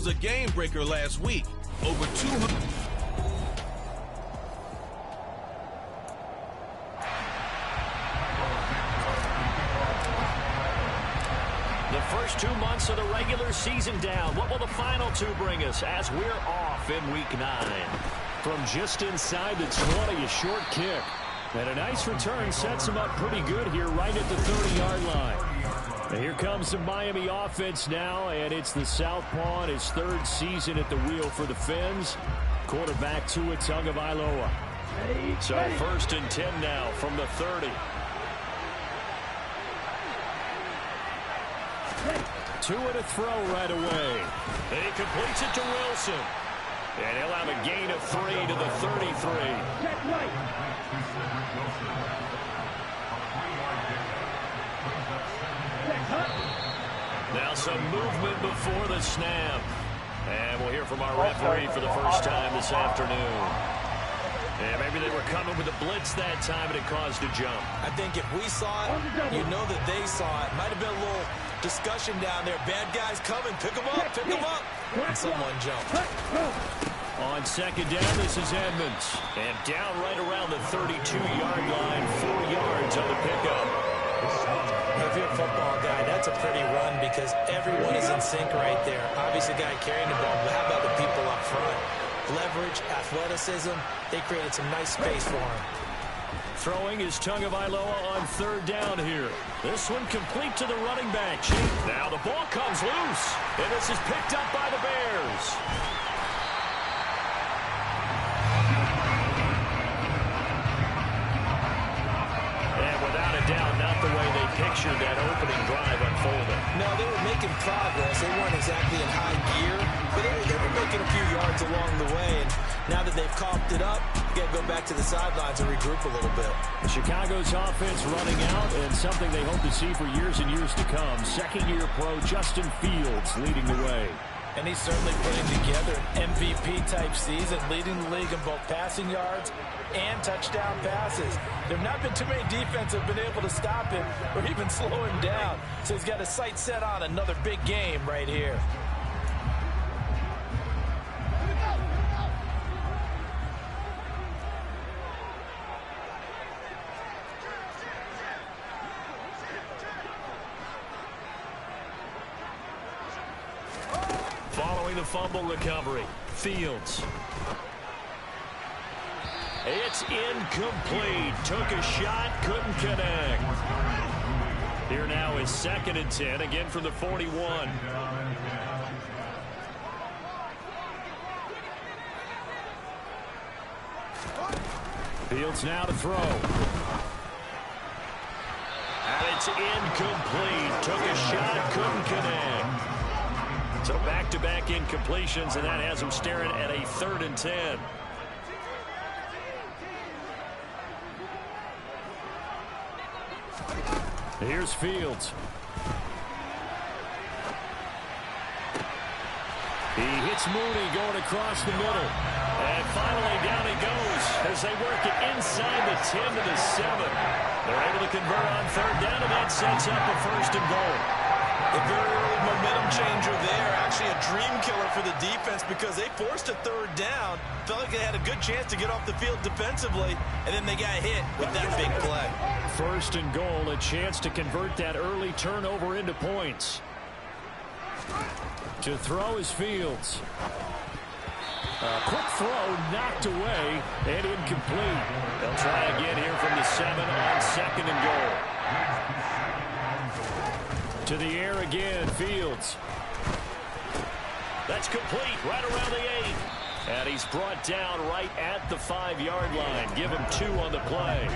was a game breaker last week. Over 200. The first 2 months of the regular season down. What will the final two bring us as we're off in Week 9? From just inside the 20, a short kick. And a nice return sets him up pretty good here right at the 30-yard line. And here comes the Miami offense now, and it's the Southpaw in his third season at the wheel for the Fins. Quarterback Tua Tagovailoa. So 1st and 10 now from the 30. Tua to throw right away. And he completes it to Wilson. And he'll have a gain of 3 to the 33. Now some movement before the snap. And we'll hear from our referee for the first time this afternoon. And maybe they were coming with a blitz that time and it caused a jump. I think if we saw it, you know that they saw it. Might have been a little discussion down there. Bad guys coming. Pick them up. Pick them up. And someone jumped. On 2nd down, this is Edmonds. And down right around the 32-yard line. 4 yards on the pickup. If you're a football guy, that's a pretty run because everyone is in sync right there. Obviously, the guy carrying the ball, but how about the people up front? Leverage, athleticism, they created some nice space for him. Throwing is Tagovailoa on 3rd down here. This one complete to the running back. Now the ball comes loose, and this is picked up by the Bears. And without a doubt, not the way they pictured that opening drive unfolding. No, they were making progress. They weren't exactly in high gear, but they were making a few yards along the way. And now that they've coughed it up, you got to go back to the sidelines and regroup a little bit. Chicago's offense running out, and something they hope to see for years and years to come. Second-year pro Justin Fields leading the way. And he's certainly putting together an MVP-type season, leading the league in both passing yards and touchdown passes. There have not been too many defenses that have been able to stop him or even slow him down. So he's got his sights set on another big game right here. Following the fumble recovery, Fields. It's incomplete. Took a shot, couldn't connect. Here now is 2nd and 10, again from the 41. Fields now to throw. And it's incomplete. Took a shot, couldn't connect. So back-to-back incompletions, and that has him staring at a 3rd and 10. Here's Fields. He hits Mooney going across the middle. And finally down he goes as they work it inside the 10 to the 7. They're able to convert on 3rd down, and that sets up a 1st and goal. A very early momentum changer there. Actually a dream killer for the defense because they forced a 3rd down. Felt like they had a good chance to get off the field defensively, and then they got hit with that big play. 1st and goal, a chance to convert that early turnover into points. To throw is Fields. A quick throw knocked away and incomplete. They'll try again here from the 7 on 2nd and goal. To the air again, Fields. That's complete right around the 8. And he's brought down right at the 5-yard line. Give him 2 on the play.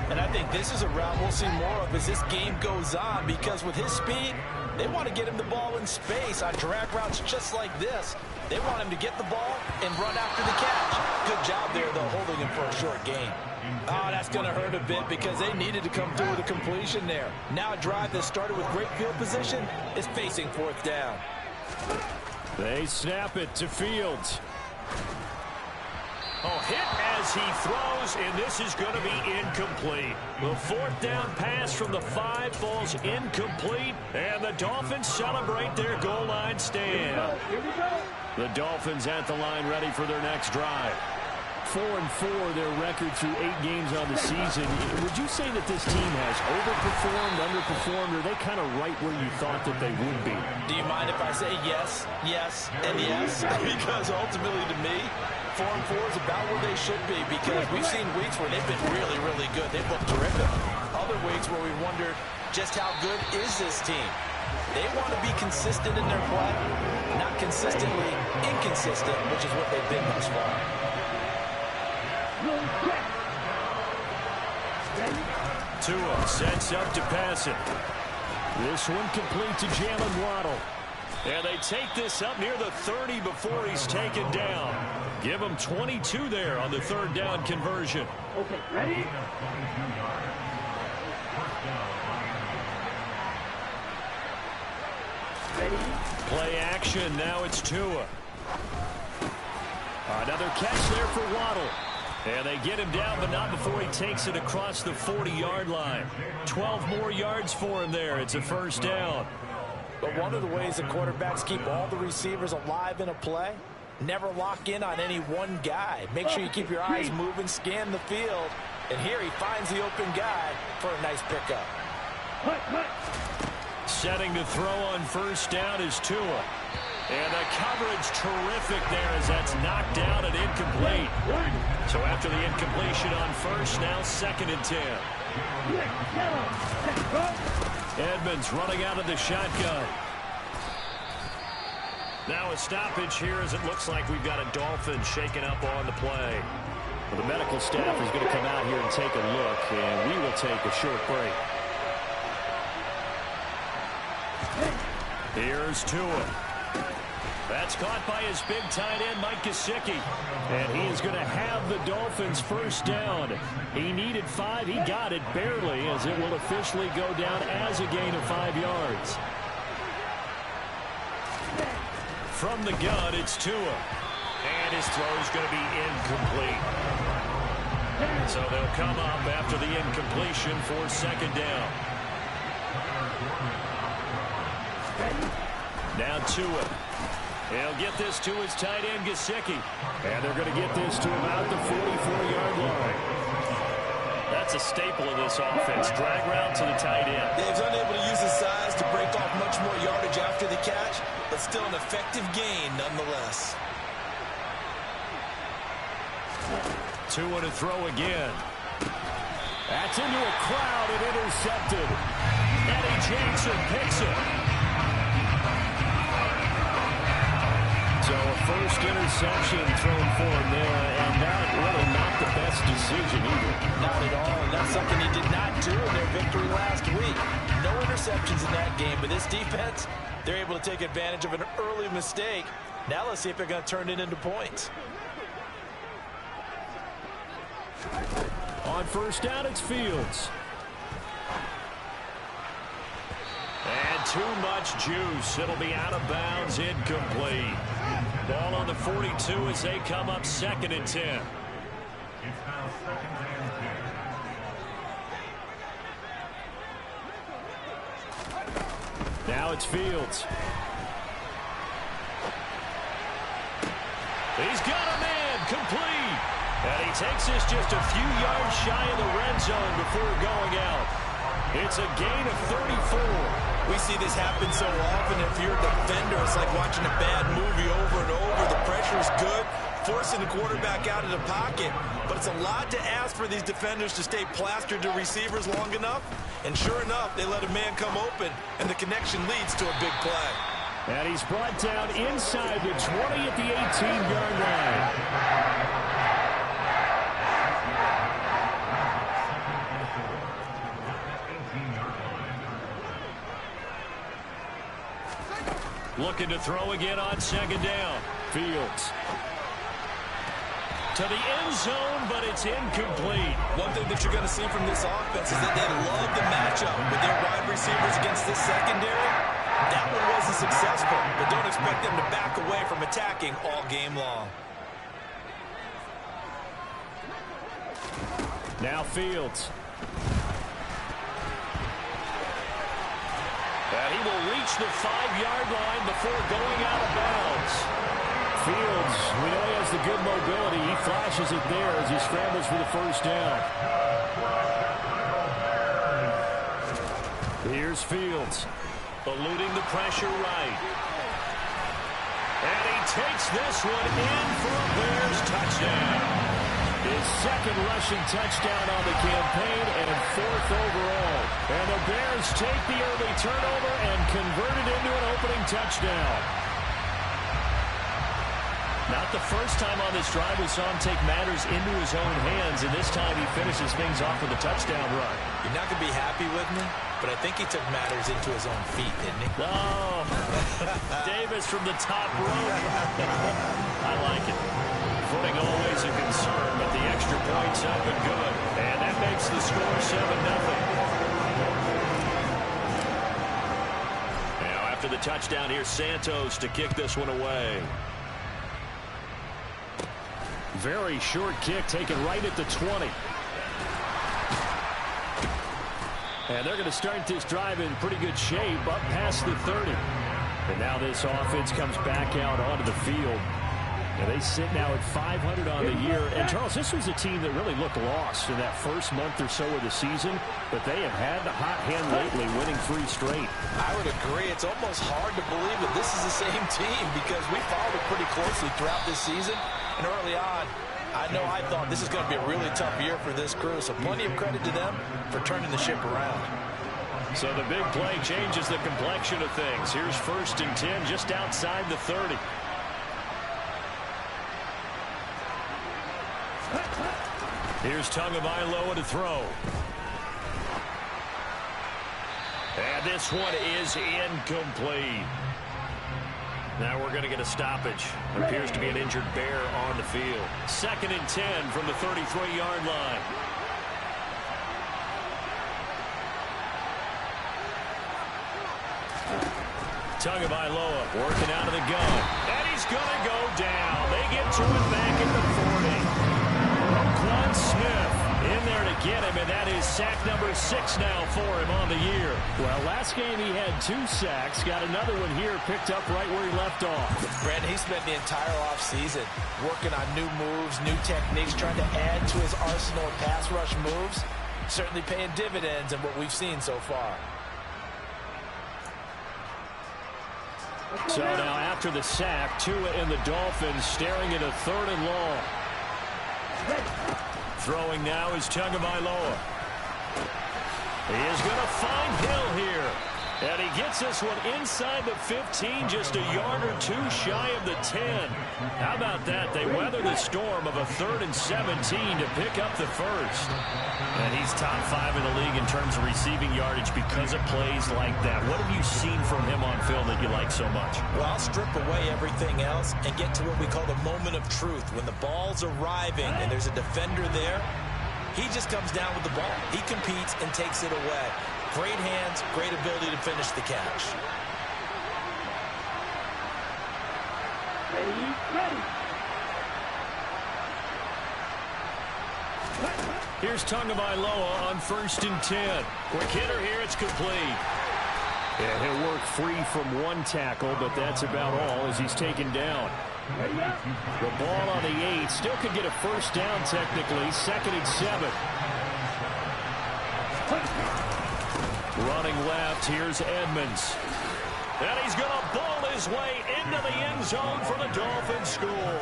And I think this is a route we'll see more of as this game goes on because with his speed, they want to get him the ball in space on drag routes just like this. They want him to get the ball and run after the catch. Good job there, though, holding him for a short gain. Oh, that's going to hurt a bit because they needed to come through with a completion there. Now a drive that started with great field position is facing 4th down. They snap it to Fields. Oh, hit as he throws, and this is going to be incomplete. The fourth down pass from the 5 falls incomplete, and the Dolphins celebrate their goal line stand. The Dolphins at the line ready for their next drive. 4-4, their record through 8 games on the season. Would you say that this team has overperformed, underperformed, or are they kind of right where you thought that they would be? Do you mind if I say yes, yes, and yes? Because ultimately to me, 4-4 is about where they should be, because we've seen weeks where they've been really, really good. They've looked terrific. Other weeks where we wondered just how good is this team. They want to be consistent in their play, not consistently inconsistent, which is what they've been thus far. Tua sets up to pass it. This one complete to Jalen Waddle. And they take this up near the 30 before he's taken down. Give him 22 there on the 3rd down conversion. Okay, ready? Play action, now it's Tua. Another catch there for Waddle. And they get him down, but not before he takes it across the 40-yard line. 12 more yards for him there. It's a 1st down. But one of the ways that quarterbacks keep all the receivers alive in a play, never lock in on any one guy. Make sure you keep your eyes moving, scan the field. And here he finds the open guy for a nice pickup. Setting to throw on 1st down is Tua. And the coverage terrific there as that's knocked down and incomplete. So after the incompletion on 1st, now 2nd and 10. Edmonds running out of the shotgun. Now a stoppage here as it looks like we've got a Dolphin shaken up on the play. Well, the medical staff is going to come out here and take a look, and we will take a short break. Here's Tua. That's caught by his big tight end, Mike Gesicki. And he is going to have the Dolphins' 1st down. He needed 5. He got it barely, as it will officially go down as a gain of 5 yards. From the gun, it's Tua. And his throw is going to be incomplete. So they'll come up after the incompletion for 2nd down. Now Tua. He'll get this to his tight end, Gesicki. And they're going to get this to about the 44-yard line. That's a staple of this offense. Drag route to the tight end. Dave's unable to use his size to break off much more yardage after the catch, but still an effective gain nonetheless. Tua to throw again. That's into a crowd and intercepted. Eddie Jackson picks it. So a 1st interception thrown for him there, and that really not the best decision either. Not at all, and that's something he did not do in their victory last week. No interceptions in that game, but this defense, they're able to take advantage of an early mistake. Now let's see if they're going to turn it into points. On 1st down, it's Fields. And too much juice. It'll be out of bounds, incomplete. Ball on the 42 as they come up 2nd and 10. Now it's Fields. He's got a man, complete. And he takes this just a few yards shy of the red zone before going out. It's a gain of 34. We see this happen so often. If you're a defender, it's like watching a bad movie over and over. The pressure is good, forcing the quarterback out of the pocket. But it's a lot to ask for these defenders to stay plastered to receivers long enough. And sure enough, they let a man come open, and the connection leads to a big play. And he's brought down inside the 20 at the 18-yard line. Looking to throw again on 2nd down. Fields. To the end zone, but it's incomplete. One thing that you're going to see from this offense is that they love the matchup with their wide receivers against this secondary. That one wasn't successful, but don't expect them to back away from attacking all game long. Now Fields. And he will reach the 5-yard line before going out of bounds. Fields, we know he has the good mobility. He flashes it there as he scrambles for the first down. Here's Fields, eluding the pressure right. And he takes this one in for a Bears touchdown. His second rushing touchdown on the campaign and a 4th overall. And the Bears take the early turnover and convert it into an opening touchdown. Not the first time on this drive we saw him take matters into his own hands, and this time he finishes things off with a touchdown run. You're not going to be happy with me, but I think he took matters into his own feet, didn't he? Oh, Davis from the top rope. I like it. Footing always a concern, but the extra point's up and good. And that makes the score 7-0. Now after the touchdown, here's Santos to kick this one away. Very short kick taken right at the 20. And they're going to start this drive in pretty good shape up past the 30. And now this offense comes back out onto the field. And they sit now at 500 on the year. And, Charles, this was a team that really looked lost in that first month or so of the season. But they have had the hot hand lately, winning 3 straight. I would agree. It's almost hard to believe that this is the same team because we followed it pretty closely throughout this season. And early on, I thought this is going to be a really tough year for this crew. So plenty of credit to them for turning the ship around. So the big play changes the complexion of things. Here's 1st and 10 just outside the 30. Here's Tagovailoa to throw. And this one is incomplete. Now we're going to get a stoppage. It appears to be an injured Bear on the field. 2nd and 10 from the 33-yard line. Tagovailoa working out of the gun. And he's going to go down. They get to it back at the 40. Roquan Smith in there to get him, and that is sack number 6 now for him on the year. Well, last game he had 2 sacks. Got another one here picked up right where he left off. Brandon, he spent the entire offseason working on new moves, new techniques, trying to add to his arsenal of pass rush moves. Certainly paying dividends in what we've seen so far. So now after the sack, Tua and the Dolphins staring at a 3rd and long. Throwing now is Tagovailoa. He is going to find Hill here. And he gets this one inside the 15, just a yard or 2 shy of the 10. How about that? They weathered a storm of a 3rd and 17 to pick up the first. And he's top 5 in the league in terms of receiving yardage because of plays like that. What have you seen from him on film that you like so much? Well, I'll strip away everything else and get to what we call the moment of truth. When the ball's arriving and there's a defender there, he just comes down with the ball. He competes and takes it away. Great hands, great ability to finish the catch. Ready. Here's Tagovailoa on 1st and 10. Quick hitter here, it's complete. And he'll work free from 1 tackle, but that's about all as he's taken down. The ball on the 8, still could get a first down technically, 2nd and 7. Running left, here's Edmonds. And he's going to bowl his way into the end zone for the Dolphins score.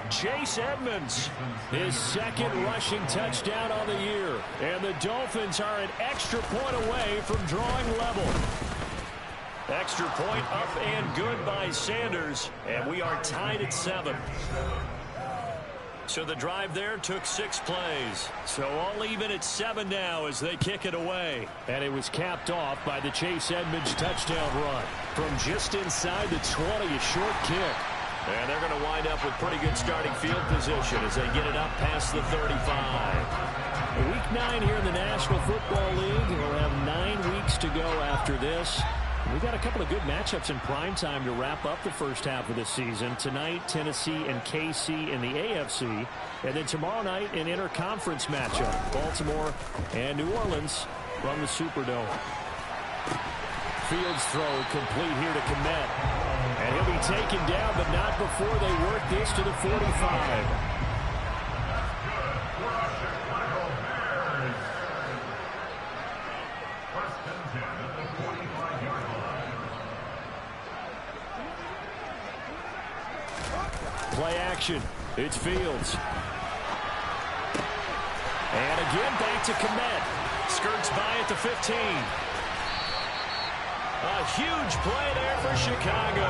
Chase Edmonds, his 2nd rushing touchdown on the year. And the Dolphins are an extra point away from drawing level. Extra point up and good by Sanders. And we are tied at 7. So the drive there took 6 plays. So all even at 7 now as they kick it away. And it was capped off by the Chase Edmonds touchdown run. From just inside the 20, a short kick. And they're going to wind up with pretty good starting field position as they get it up past the 35. Week 9 here in the National Football League. We'll have 9 weeks to go after this. We got a couple of good matchups in prime time to wrap up the first half of the season. Tonight, Tennessee and KC in the AFC. And then tomorrow night, an interconference matchup. Baltimore and New Orleans from the Superdome. Fields throw complete here to Kmet. And he'll be taken down, but not before they work this to the 45. Play action. It's Fields. And again back to Kmet. Skirts by at the 15. A huge play there for Chicago.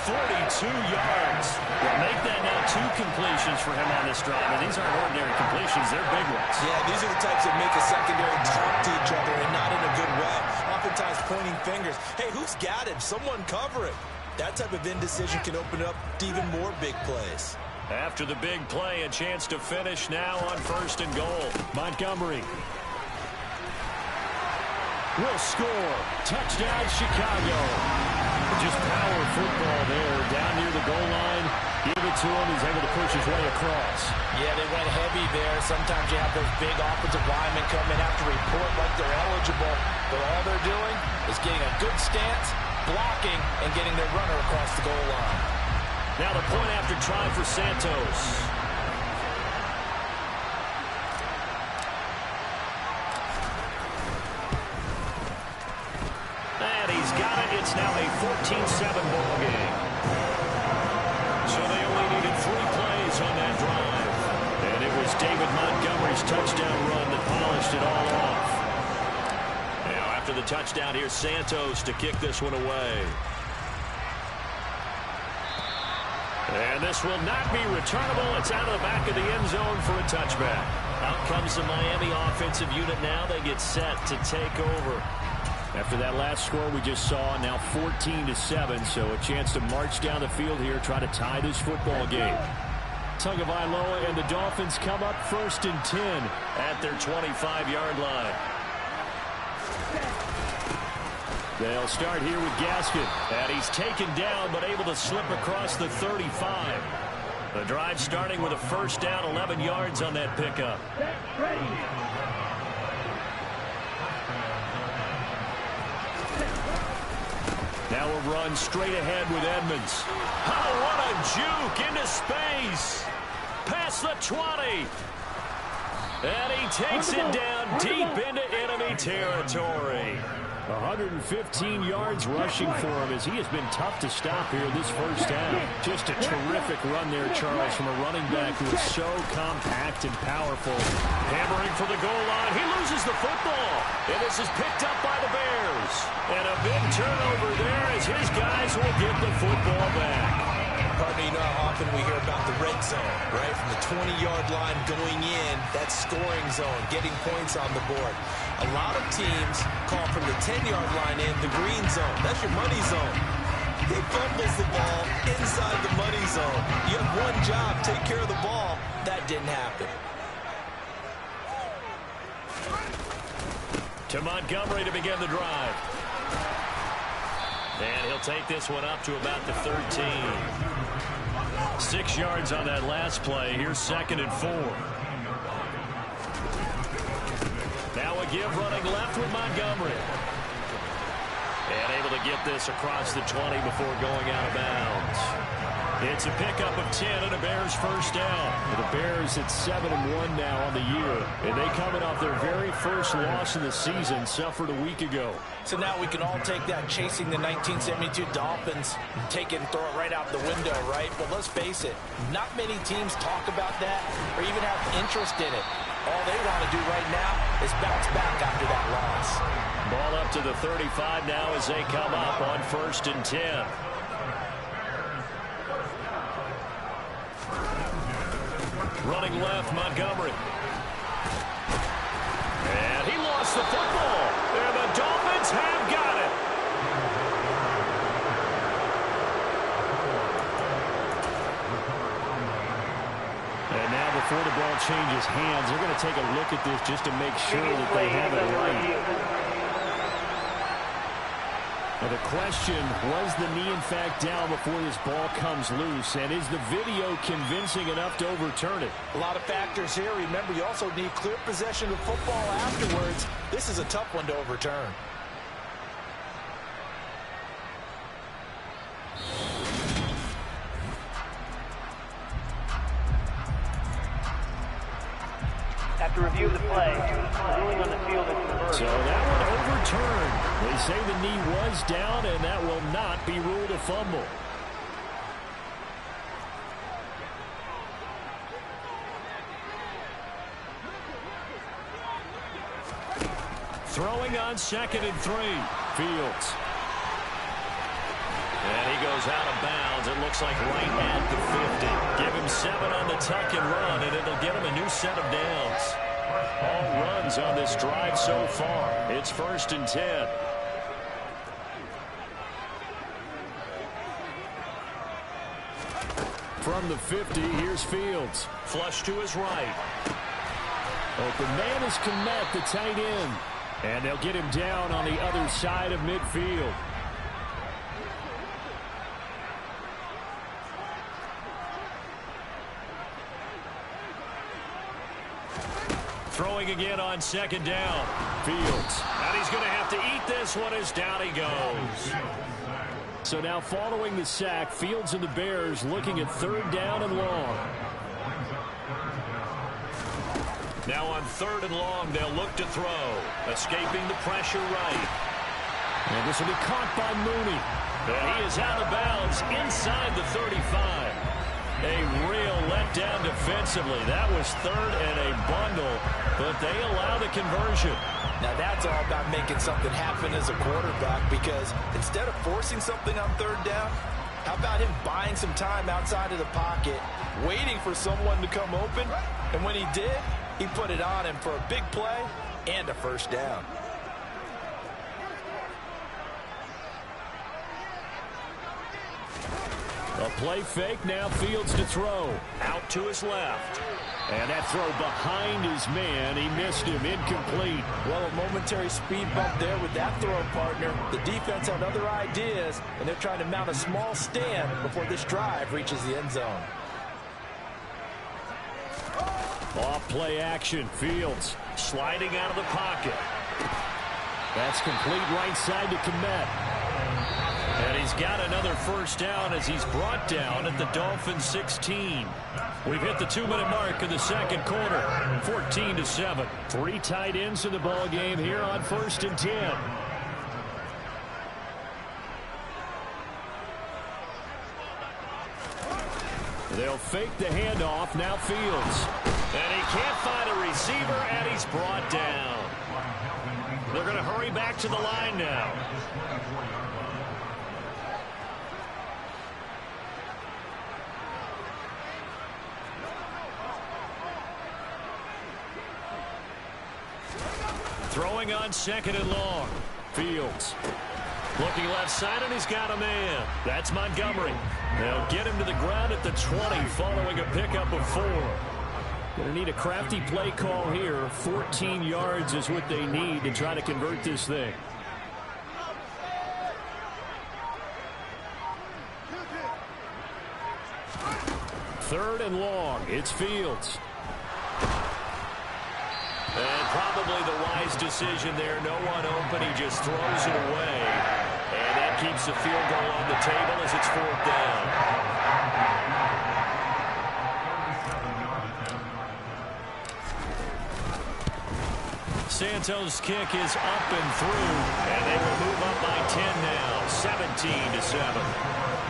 42 yards. Well, make that now 2 completions for him on this drive. And these aren't ordinary completions. They're big ones. Yeah, these are the types that make a secondary talk to each other and not in a good way. Oftentimes pointing fingers. Hey, who's got him? Someone cover him. That type of indecision can open up to even more big plays. After the big play, a chance to finish now on 1st and goal. Montgomery will score. Touchdown, Chicago. Just power football there. Down near the goal line. Give it to him. He's able to push his way across. Yeah, they went heavy there. Sometimes you have those big offensive linemen come in, have to report like they're eligible. But all they're doing is getting a good stance, blocking, and getting their runner across the goal line. Now the point after try for Santos. And he's got it. It's now a 14-7 ball game. So they only needed 3 plays on that drive. And it was David Montgomery's touchdown run that polished it all off. Now after the touchdown, here's Santos to kick this one away. And this will not be returnable. It's out of the back of the end zone for a touchback. Out comes the Miami offensive unit now. They get set to take over. After that last score we just saw, now 14-7, so a chance to march down the field here, try to tie this football game. Tagovailoa and the Dolphins come up 1st and 10 at their 25-yard line. They'll start here with Gaskin. And he's taken down, but able to slip across the 35. The drive starting with a 1st down, 11 yards on that pickup. Now a run straight ahead with Edmonds. Oh, what a juke into space. Past the 20. And he takes it down deep into enemy territory. 115 yards rushing for him as he has been tough to stop here this first half. Just a terrific run there, Charles, from a running back who is so compact and powerful. Hammering for the goal line. He loses the football. And this is picked up by the Bears. And a big turnover there as his guys will get the football back. Partner, you know how often we hear about the red zone, right? From the 20-yard line going in, that scoring zone, getting points on the board. A lot of teams call from the 10-yard line in the green zone. That's your money zone. He fumbles the ball inside the money zone. You have one job, take care of the ball. That didn't happen. To Montgomery to begin the drive. And he'll take this one up to about the 13. 6 yards on that last play. Here's 2nd and 4. Now a give running left with Montgomery. And able to get this across the 20 before going out of bounds. It's a pickup of 10 and a Bears 1st down. The Bears at 7-1 now on the year. And they coming off their very first loss of the season, suffered a week ago. So now we can all take that chasing the 1972 Dolphins, take it and throw it right out the window, right? But let's face it, not many teams talk about that or even have interest in it. All they want to do right now is bounce back after that loss. Ball up to the 35 now as they come up on 1st and 10. Running left, Montgomery. And he lost the football. And the Dolphins have got it. And now before the ball changes hands, they're going to take a look at this just to make sure that they have it right. Well, the question, was the knee in fact down before this ball comes loose? And is the video convincing enough to overturn it? A lot of factors here. Remember, you also need clear possession of football afterwards. This is a tough one to overturn. After review of the play, ruling on the field is reversed. So that one overturned. They say the knee was down, and that will not be ruled a fumble. Throwing on 2nd and 3. Fields. And he goes out of bounds. It looks like right at the 50. Give him 7 on the tuck and run, and it'll get him a new set of downs. All runs on this drive so far. It's 1st and 10. From the 50, here's Fields. Flush to his right. Open man is Kmet, the tight end. And they'll get him down on the other side of midfield. Throwing again on 2nd down. Fields. And he's going to have to eat this one as down he goes. So now following the sack, Fields and the Bears looking at 3rd down and long. Now on 3rd and long, they'll look to throw. Escaping the pressure right. And this will be caught by Mooney. And he is out of bounds inside the 35. A real letdown defensively. That was 3rd and a bundle, but they allow the conversion. Now that's all about making something happen as a quarterback, because instead of forcing something on 3rd down, how about him buying some time outside of the pocket, waiting for someone to come open, and when he did, he put it on him for a big play and a 1st down. A play fake, now Fields to throw. Out to his left. And that throw behind his man. He missed him, incomplete. Well, a momentary speed bump there with that throw, partner. The defense had other ideas, and they're trying to mount a small stand before this drive reaches the end zone. Off play action. Fields sliding out of the pocket. That's complete right side to Kmet. And he's got another 1st down as he's brought down at the Dolphins 16. We've hit the 2-minute mark in the 2nd quarter. 14-7. 3 tight ends in the ball game here on 1st and 10. They'll fake the handoff. Now Fields. And he can't find a receiver, and he's brought down. They're going to hurry back to the line now. Throwing on 2nd and long. Fields. Looking left side, and he's got a man. That's Montgomery. They'll get him to the ground at the 20 following a pickup of 4. Going to need a crafty play call here. 14 yards is what they need to try to convert this thing. Third and long. It's Fields. And probably the wise decision there. No one open. He just throws it away. And that keeps the field goal on the table as it's 4th down. Santos' kick is up and through. And they will move up by 10 now. 17-7.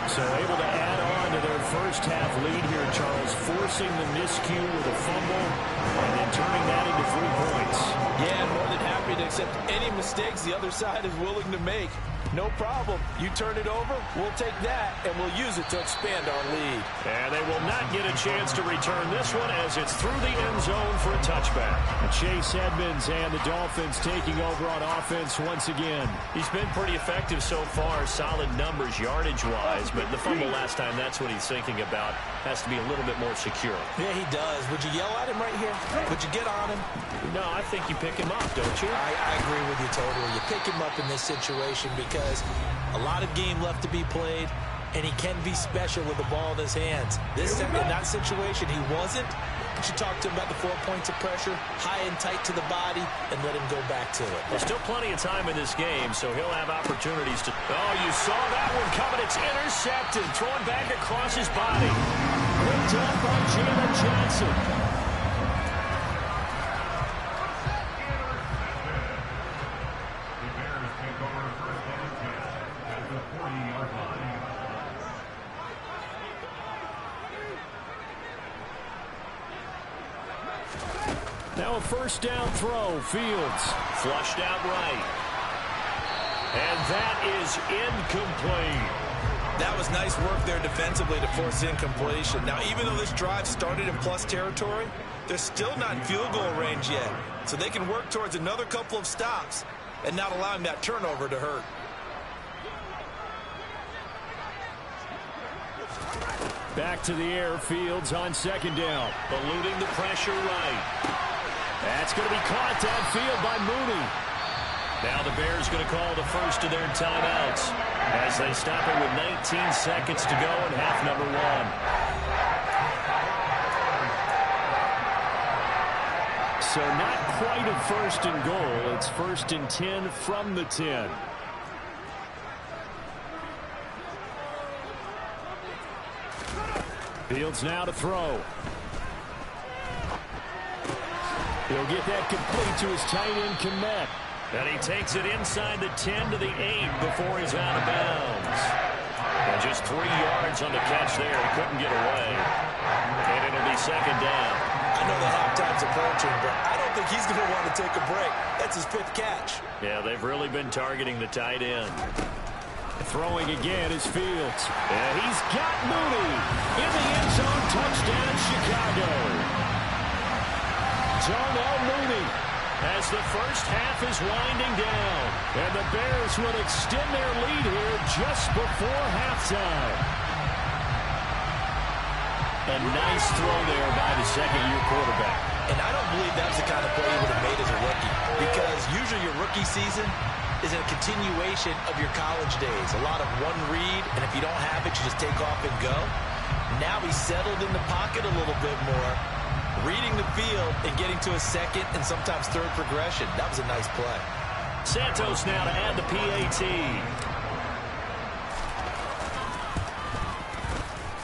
So able to add on to their 1st half lead here, Charles, forcing the miscue with a fumble and then turning that into 3 points. Yeah, more than happy to accept any mistakes the other side is willing to make. No problem. You turn it over, we'll take that, and we'll use it to expand our lead. And they will not get a chance to return this one as it's through the end zone for a touchback. Chase Edmonds and the Dolphins taking over on offense once again. He's been pretty effective so far, solid numbers yardage-wise, but the fumble last time, that's what he's thinking about. Has to be a little bit more secure. Yeah, he does. Would you yell at him right here? Would you get on him? No, I think you pick him up, don't you? I agree with you totally. You pick him up in this situation because because a lot of game left to be played, and he can be special with the ball in his hands. In that situation, he wasn't. But you talk to him about the 4 points of pressure, high and tight to the body, and let him go back to it. There's still plenty of time in this game, so he'll have opportunities to... Oh, you saw that one coming. It's intercepted. Throwing back across his body. Picked up by Jalen Johnson. Now a first down throw. Fields flushed out right. And that is incomplete. That was nice work there defensively to force incompletion. Now, even though this drive started in plus territory, they're still not in field goal range yet. So they can work towards another couple of stops and not allowing that turnover to hurt. Back to the air. Fields on second down. Eluding the pressure right. That's going to be caught downfield by Mooney. Now the Bears going to call the first of their timeouts as they stop it with 19 seconds to go in half number one. So not quite a first and goal. It's first and 10 from the 10. Fields now to throw. He'll get that complete to his tight end, Kmet. And he takes it inside the 10 to the 8 before he's out of bounds. And just 3 yards on the catch there. He couldn't get away. And it'll be second down. I know the halftime's approaching, but I don't think he's going to want to take a break. That's his 5th catch. Yeah, they've really been targeting the tight end. Throwing again is Fields. And he's got Mooney in the end zone. Touchdown, Chicago. Darnell Mooney as the first half is winding down. And the Bears will extend their lead here just before halftime. A nice throw there by the second-year quarterback. And I don't believe that was the kind of play he would have made as a rookie, because usually your rookie season is a continuation of your college days. A lot of one read, and if you don't have it, you just take off and go. Now he's settled in the pocket a little bit more, reading the field and getting to a second and sometimes third progression. That was a nice play. Santos now to add the PAT.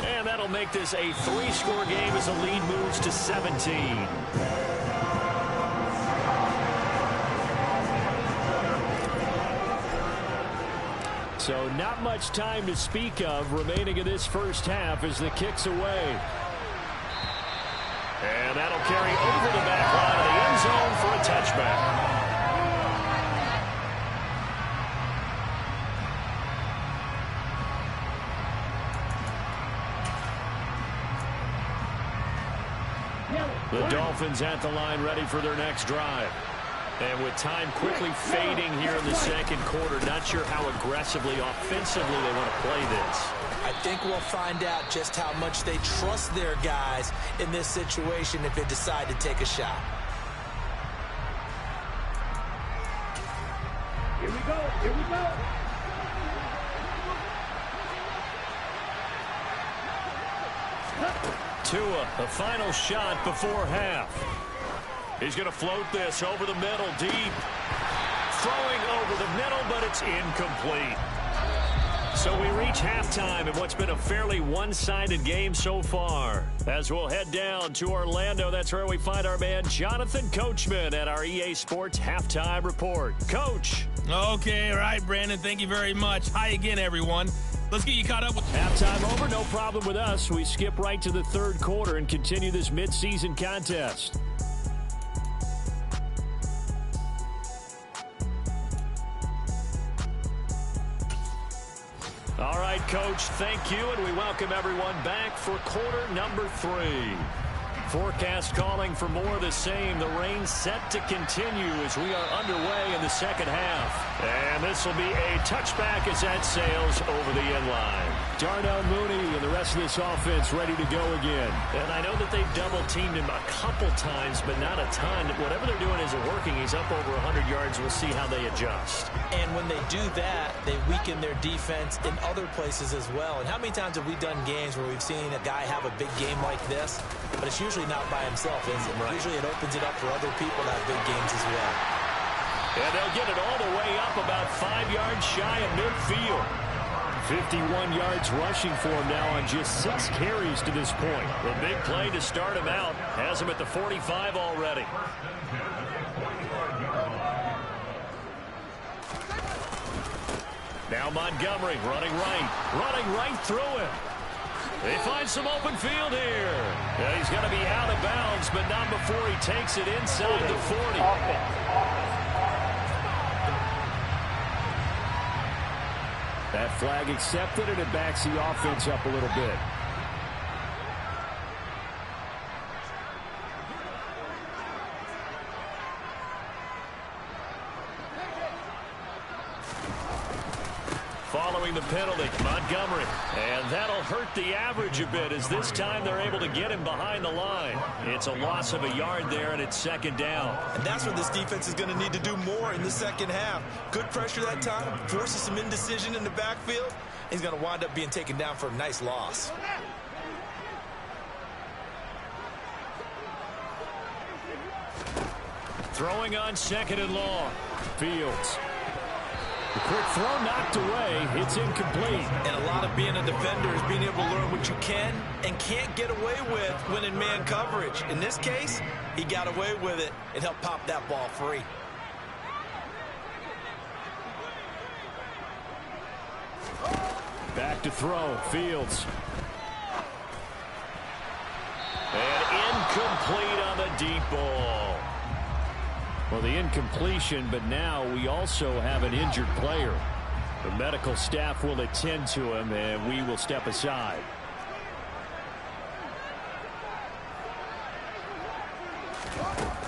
And that'll make this a 3-score game as the lead moves to 17. So not much time to speak of remaining in this first half as the kick's away. And that'll carry over the back line of the end zone for a touchback. The Dolphins at the line ready for their next drive. And with time quickly fading here in the second quarter, not sure how aggressively, offensively they want to play this. I think we'll find out just how much they trust their guys in this situation if they decide to take a shot. Here we go. Here we go. Tua, a final shot before half. He's going to float this over the middle, deep. Throwing over the middle, but it's incomplete. So we reach halftime in what's been a fairly one-sided game so far. As we'll head down to Orlando, that's where we find our man Jonathan Coachman at our EA Sports Halftime Report. Coach. Okay, all right, Brandon. Thank you very much. Hi again, everyone. Let's get you caught up with Halftime over, no problem with us. We skip right to the third quarter and continue this midseason contest. All right, Coach, thank you, and we welcome everyone back for quarter number 3. Forecast calling for more of the same. The rain set to continue as we are underway in the second half. And this will be a touchback as that sails over the end line. Darnell Mooney and the rest of this offense ready to go again. And I know that they've double-teamed him a couple times, but not a ton. Whatever they're doing isn't working. He's up over 100 yards. We'll see how they adjust. And when they do that, they weaken their defense in other places as well. And how many times have we done games where we've seen a guy have a big game like this, but it's usually not by himself, is it? Right. Usually it opens it up for other people to have big games as well. And they'll get it all the way up about 5 yards shy of midfield. 51 yards rushing for him now on just 6 carries to this point. The big play to start him out has him at the 45 already. Now Montgomery running right through him. They find some open field here. Yeah, he's going to be out of bounds, but not before he takes it inside the 40. That flag accepted, and it backs the offense up a little bit. Following the penalty, Montgomery. And that'll hurt the average a bit as this time they're able to get him behind the line. It's a loss of a yard there, and it's second down. And that's what this defense is going to need to do more in the second half. Good pressure that time, forces some indecision in the backfield. He's going to wind up being taken down for a nice loss. Throwing on second and long. Fields. The quick throw knocked away. It's incomplete. And a lot of being a defender is being able to learn what you can and can't get away with when in man coverage. In this case, he got away with it and helped pop that ball free. Back to throw. Fields. And incomplete on the deep ball. Well, the incompletion, but now we also have an injured player. The medical staff will attend to him, and we will step aside.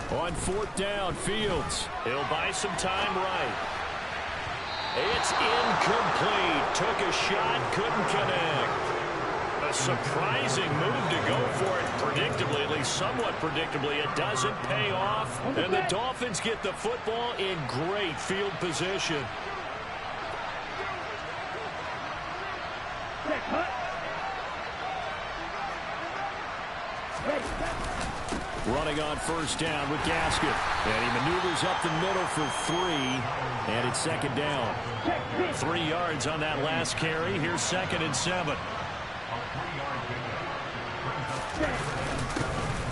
On fourth down, Fields. He'll buy some time right. It's incomplete. Took a shot, couldn't connect. A surprising move to go for it. Predictably, at least somewhat predictably, it doesn't pay off. And the Dolphins get the football in great field position. Running on first down with Gaskin. And he maneuvers up the middle for 3. And it's second down. 3 yards on that last carry. Here's 2nd and 7.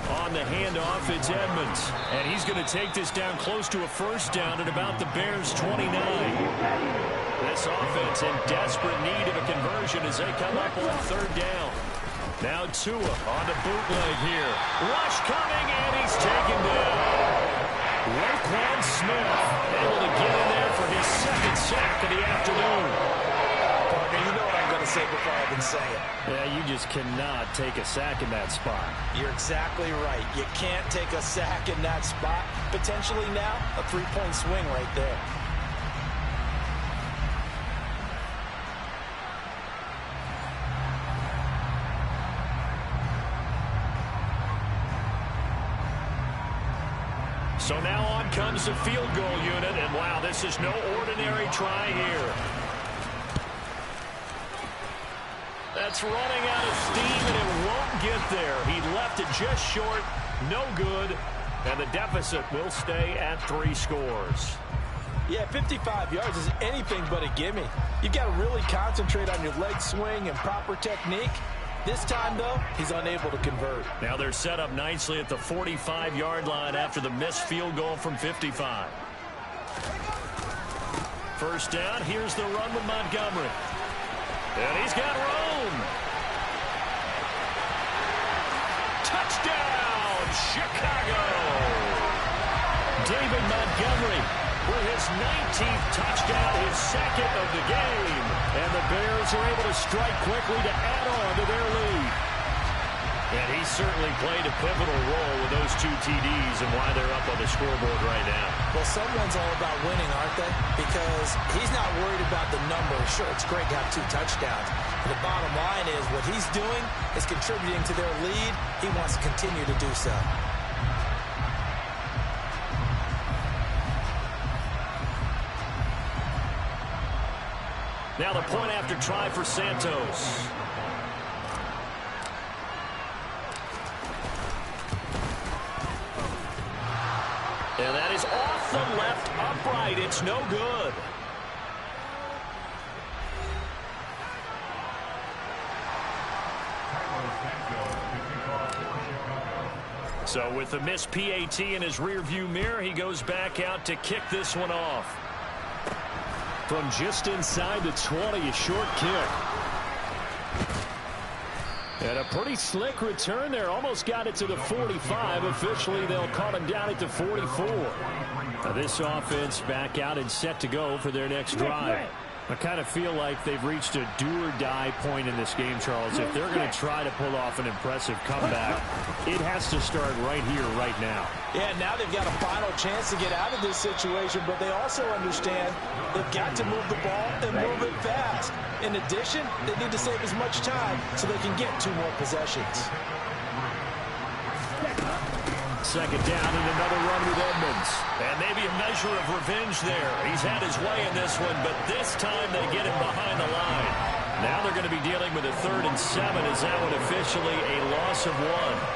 On the handoff, it's Edmonds. And he's going to take this down close to a first down at about the Bears' 29. This offense in desperate need of a conversion as they come up on third down. Now Tua on the bootleg here. Rush coming, and he's taken down. Roquan Smith able to get in there for his 2nd sack of the afternoon. Partner, you know what I'm going to say before I even say it. Yeah, you just cannot take a sack in that spot. You're exactly right. You can't take a sack in that spot. Potentially now, a 3-point swing right there. So now on comes the field goal unit, and wow, this is no ordinary try here. That's running out of steam, and it won't get there. He left it just short, no good, and the deficit will stay at 3 scores. Yeah, 55 yards is anything but a gimme. You've got to really concentrate on your leg swing and proper technique. This time, though, he's unable to convert. Now they're set up nicely at the 45-yard line after the missed field goal from 55. First down, here's the run with Montgomery. And he's got room. Touchdown, Chicago. David Montgomery with his 19th touchdown, his 2nd of the game. And the Bears are able to strike quickly to add on to their lead. And he certainly played a pivotal role with those 2 TDs and why they're up on the scoreboard right now. Well, someone's all about winning, aren't they? Because he's not worried about the numbers. Sure, it's great to have 2 touchdowns. But the bottom line is what he's doing is contributing to their lead. He wants to continue to do so. Now the point after try for Santos. And that is off the left upright. It's no good. So with the missed PAT in his rearview mirror, he goes back out to kick this one off. From just inside the 20, a short kick. And a pretty slick return there. Almost got it to the 45. Officially, they'll call him down at the 44. Now this offense back out and set to go for their next drive. I kind of feel like they've reached a do-or-die point in this game, Charles. If they're going to try to pull off an impressive comeback, it has to start right here, right now. Yeah, now they've got a final chance to get out of this situation, but they also understand they've got to move the ball and move it fast. In addition, they need to save as much time so they can get 2 more possessions. Second down and another run with Edmonds. And maybe a measure of revenge there. He's had his way in this one, but this time they get him behind the line. Now they're going to be dealing with a 3rd and 7. Is that one officially a loss of 1?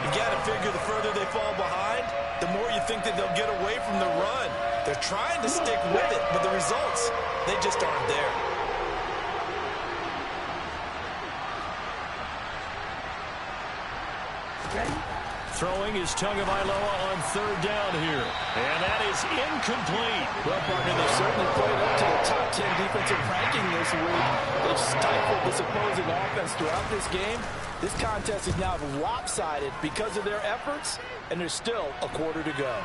You got to figure the further they fall behind, the more you think that they'll get away from the run. They're trying to stick with it, but the results, they just aren't there. Throwing is Tagovailoa on 3rd down here. And that is incomplete. Well, partner, they've certainly played up to the top 10 defensive ranking this week. They've stifled this opposing offense throughout this game. This contest is now lopsided because of their efforts, and there's still a quarter to go.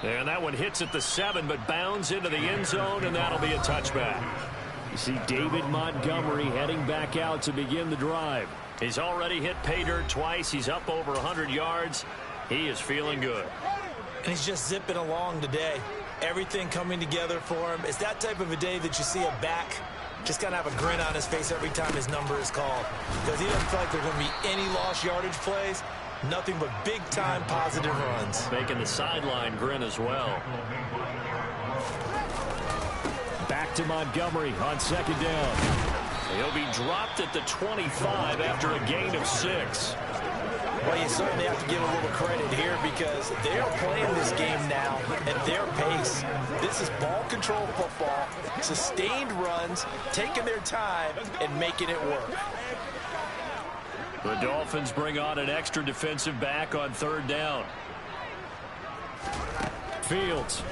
And that one hits at the 7, but bounds into the end zone, and that'll be a touchback. You see David Montgomery heading back out to begin the drive. He's already hit pay dirt twice. He's up over 100 yards. He is feeling good. And he's just zipping along today. Everything coming together for him. It's that type of a day that you see a back just kind of have a grin on his face every time his number is called. Because he doesn't feel like there's going to be any lost yardage plays. Nothing but big-time positive runs. Making the sideline grin as well. Back to Montgomery on 2nd down. He'll be dropped at the 25 after a gain of 6. Well, you certainly have to give a little credit here because they are playing this game now at their pace. This is ball control football, sustained runs, taking their time, and making it work. The Dolphins bring on an extra defensive back on 3rd down. Fields.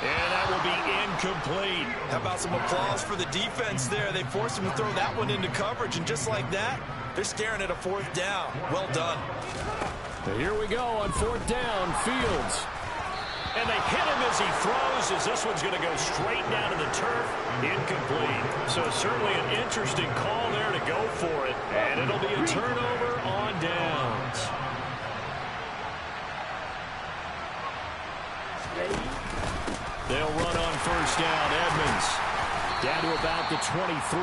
And that will be incomplete. How about some applause for the defense there? They forced him to throw that one into coverage, and just like that, they're staring at a 4th down. Well done. Here we go on 4th down, Fields. And they hit him as he throws, as this one's going to go straight down to the turf. Incomplete. So certainly an interesting call there to go for it. And it'll be a turnover on downs. They'll run on 1st down. Edmonds down to about the 23.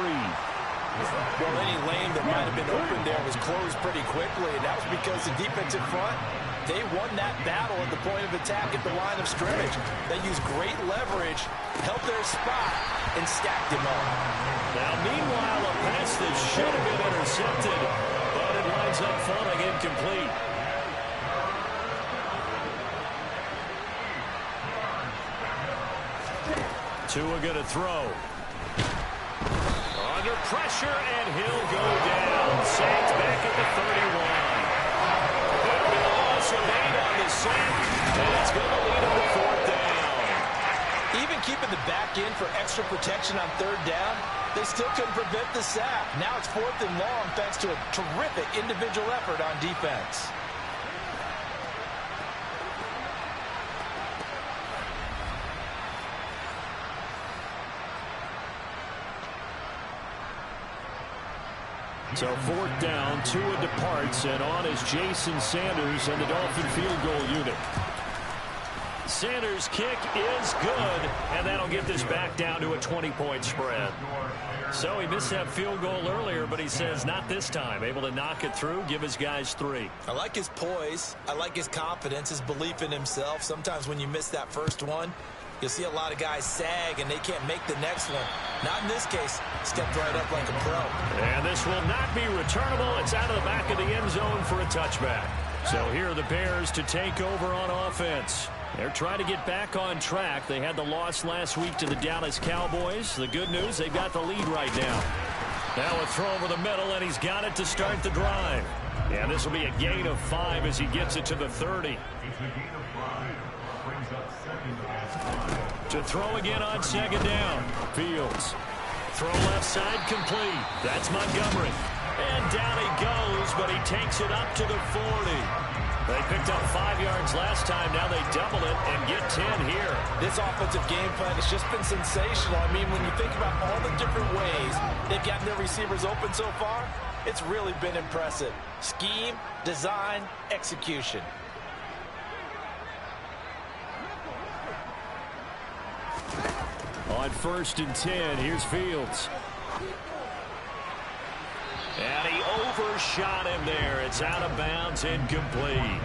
Well, any lane that might have been open there was closed pretty quickly, and that was because the defensive front, they won that battle at the point of attack at the line of scrimmage. They used great leverage, held their spot, and stacked him up. Now, meanwhile, a pass that should have been intercepted, but it winds up falling incomplete. Tua going to throw. Under pressure, and he'll go down. Sacked back at the 31. That'll be a loss of 8 on the sack, and it's going to lead him to 4th down. Even keeping the back in for extra protection on 3rd down, they still couldn't prevent the sack. Now it's 4th and long thanks to a terrific individual effort on defense. So 4th down, Tua departs, and on is Jason Sanders and the Dolphin field goal unit. Sanders' kick is good, and that'll get this back down to a 20-point spread. So he missed that field goal earlier, but he says not this time. Able to knock it through, give his guys 3. I like his poise. I like his confidence, his belief in himself. Sometimes when you miss that first one, you'll see a lot of guys sag, and they can't make the next one. Not in this case. Stepped right up like a pro. And this will not be returnable. It's out of the back of the end zone for a touchback. So here are the Bears to take over on offense. They're trying to get back on track. They had the loss last week to the Dallas Cowboys. The good news, they've got the lead right now. Now a throw over the middle, and he's got it to start the drive. And this will be a gain of 5 as he gets it to the 30. To throw again on 2nd down. Fields. Throw left side complete. That's Montgomery. And down he goes, but he takes it up to the 40. They picked up 5 yards last time. Now they double it and get 10 here. This offensive game plan has just been sensational. I mean, when you think about all the different ways they've gotten their receivers open so far, it's really been impressive. Scheme, design, execution. On 1st and 10, here's Fields. And he overshot him there. It's out of bounds, incomplete.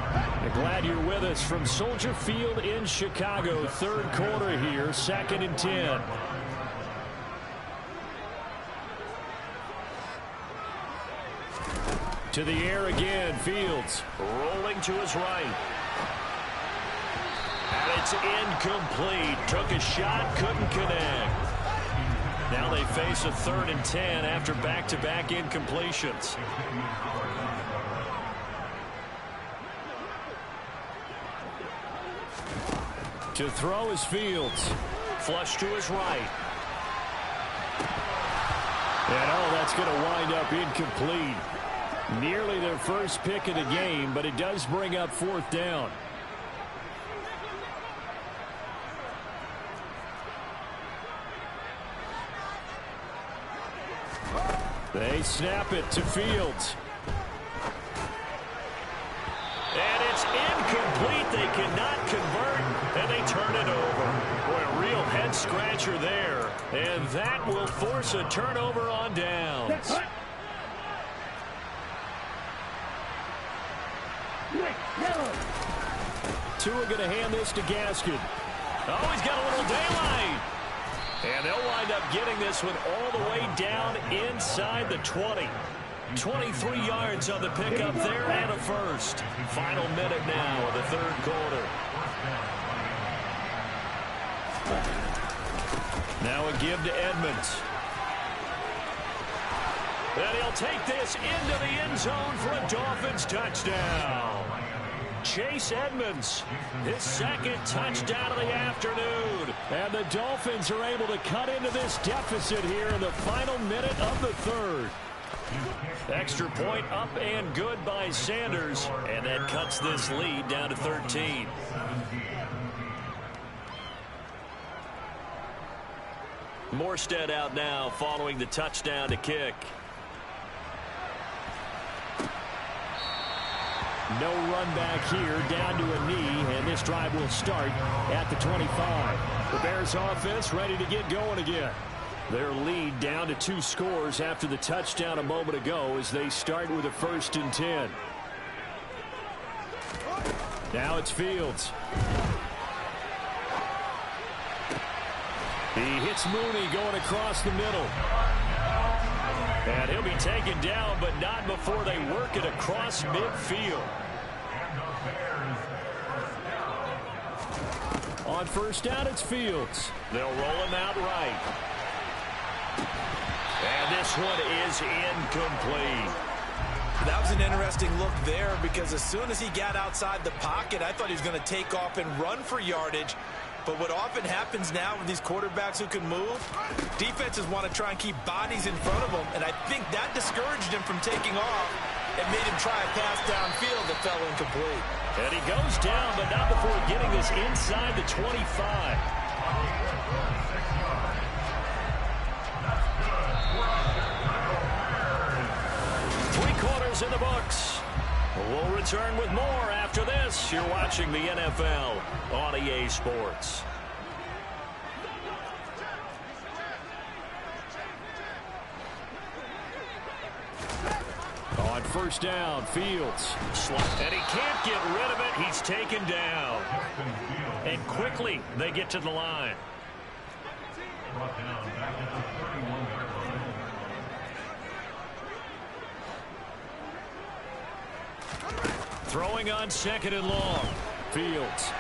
Glad you're with us from Soldier Field in Chicago. 3rd quarter here, 2nd and 10. To the air again, Fields. Rolling to his right. And it's incomplete. Took a shot, couldn't connect. Now they face a 3rd and 10 after back-to-back incompletions. To throw is Fields. Flush to his right. And that's going to wind up incomplete. Nearly their first pick of the game, but it does bring up 4th down. They snap it to Fields. And it's incomplete. They cannot convert, and they turn it over. Boy, a real head-scratcher there. And that will force a turnover on downs. Tua going to hand this to Gaskin. Oh, he's got a little daylight. And they'll wind up getting this one all the way down inside the 20. 23 yards on the pickup there and a first. Final minute now of the 3rd quarter. Now a give to Edmonds. And he'll take this into the end zone for a Dolphins touchdown. Chase Edmonds, his 2nd touchdown of the afternoon. And the Dolphins are able to cut into this deficit here in the final minute of the 3rd. Extra point up and good by Sanders. And that cuts this lead down to 13. Morstead out now following the touchdown to kick. No run back here, down to a knee, and this drive will start at the 25. The Bears offense ready to get going again. Their lead down to 2 scores after the touchdown a moment ago as they start with a 1st and 10. Now it's Fields. He hits Mooney going across the middle. And he'll be taken down, but not before they work it across midfield. On 1st down, it's Fields. They'll roll him out right. And this one is incomplete. That was an interesting look there because as soon as he got outside the pocket, I thought he was going to take off and run for yardage. But what often happens now with these quarterbacks who can move, defenses want to try and keep bodies in front of them, and I think that discouraged him from taking off and made him try a pass downfield that fell incomplete. And he goes down, but not before getting this inside the 25. is in the books. We'll return with more after this. You're watching the NFL on EA Sports. On first down, Fields. And he can't get rid of it. He's taken down. And quickly, they get to the line. Throwing on second and long. Fields.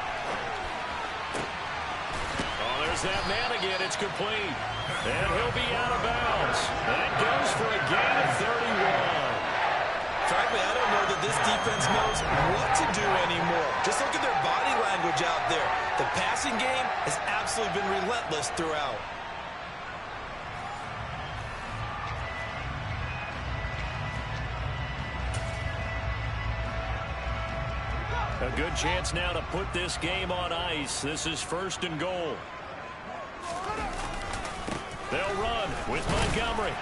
Oh, there's that man again. It's complete. And he'll be out of bounds. That goes for a gain of 31. Frankly, I don't know that this defense knows what to do anymore. Just look at their body language out there. The passing game has absolutely been relentless throughout. A good chance now to put this game on ice. This is first and goal. They'll run with Montgomery.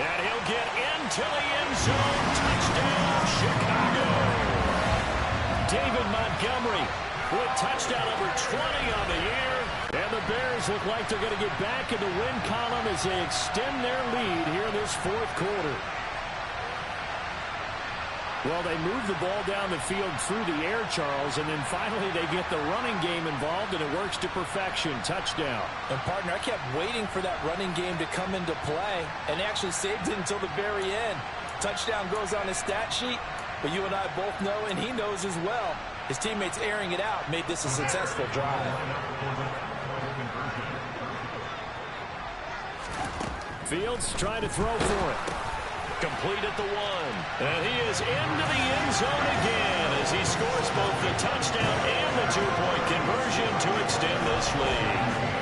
And he'll get into the end zone. Touchdown, Chicago. David Montgomery with touchdown number 20 on the year. And the Bears look like they're going to get back in the win column as they extend their lead here in this fourth quarter. Well, they move the ball down the field through the air, Charles, and then finally they get the running game involved, and it works to perfection. Touchdown. And, partner, I kept waiting for that running game to come into play, and actually saved it until the very end. Touchdown goes on his stat sheet, but you and I both know, and he knows as well, his teammates airing it out made this a successful drive. Fields trying to throw for it. Complete at the one. And he is into the end zone again as he scores both the touchdown and the two-point conversion to extend this lead.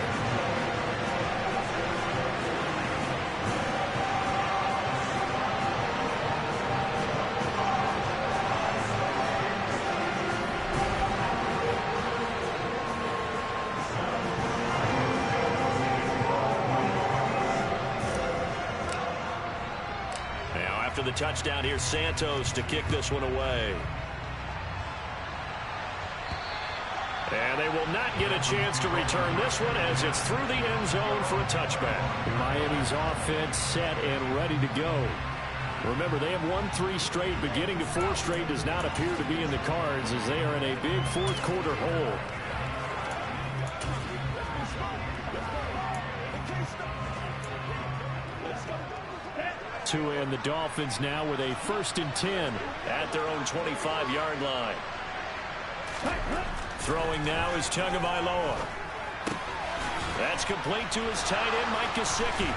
The touchdown, here's Santos to kick this one away. And they will not get a chance to return this one as it's through the end zone for a touchback. Miami's offense set and ready to go. Remember, they have won 3 straight, but getting to 4 straight does not appear to be in the cards as they are in a big fourth quarter hole. And the Dolphins now with a 1st and 10 at their own 25-yard line. Throwing now is Tagovailoa. That's complete to his tight end, Mike Gesicki.